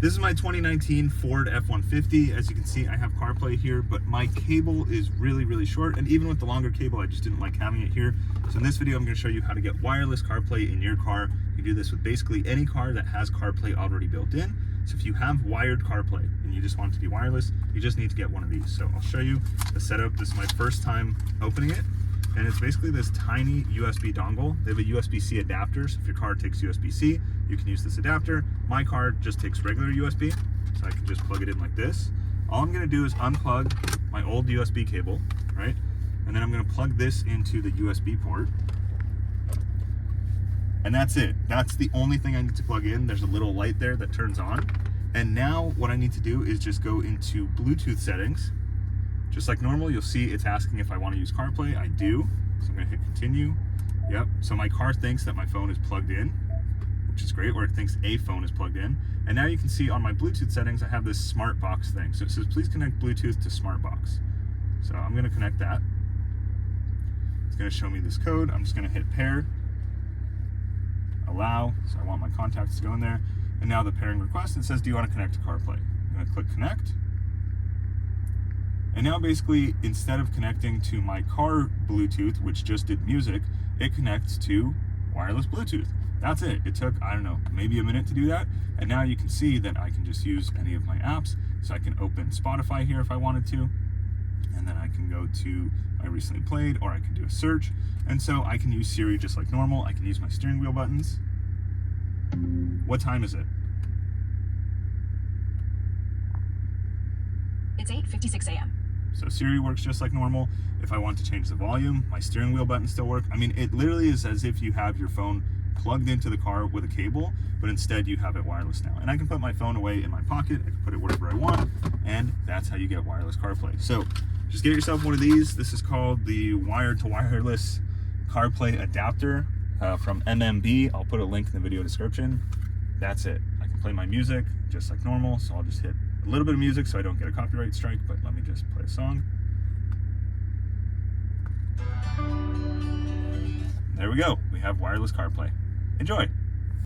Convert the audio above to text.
This is my 2019 Ford F-150. As you can see, I have CarPlay here, but my cable is really, really short. And even with the longer cable, I just didn't like having it here. So in this video, I'm gonna show you how to get wireless CarPlay in your car. You can do this with basically any car that has CarPlay already built in. So if you have wired CarPlay and you just want it to be wireless, you just need to get one of these. So I'll show you the setup. This is my first time opening it. And it's basically this tiny USB dongle. They have a USB-C adapter, so if your car takes USB-C, you can use this adapter. My car just takes regular USB, so I can just plug it in like this. All I'm gonna do is unplug my old USB cable, right? And then I'm gonna plug this into the USB port. And that's it. That's the only thing I need to plug in. There's a little light there that turns on. And now what I need to do is just go into Bluetooth settings. Just like normal, you'll see it's asking if I want to use CarPlay. I do, so I'm gonna hit continue. Yep, so my car thinks that my phone is plugged in, which is great, or it thinks a phone is plugged in. And now you can see on my Bluetooth settings, I have this smart box thing. So it says, please connect Bluetooth to smart box. So I'm gonna connect that. It's gonna show me this code. I'm just gonna hit pair, allow. So I want my contacts to go in there. And now the pairing request, it says, do you want to connect to CarPlay? I'm gonna click connect. And now basically, instead of connecting to my car Bluetooth, which just did music, it connects to wireless Bluetooth. That's it. It took, I don't know, maybe a minute to do that. And now you can see that I can just use any of my apps. So I can open Spotify here if I wanted to. And then I can go to my recently played, or I can do a search. And so I can use Siri just like normal. I can use my steering wheel buttons. What time is it? It's 8:56 a.m. So Siri works just like normal. If I want to change the volume, my steering wheel buttons still work. I mean, it literally is as if you have your phone plugged into the car with a cable, but instead you have it wireless now. And I can put my phone away in my pocket. I can put it wherever I want, and that's how you get wireless CarPlay. So just get yourself one of these. This is called the wired to wireless CarPlay adapter from MMB. I'll put a link in the video description. That's it. I can play my music just like normal. So I'll just hit a little bit of music so I don't get a copyright strike, but let me just play a song. There we go. We have wireless CarPlay. Enjoy.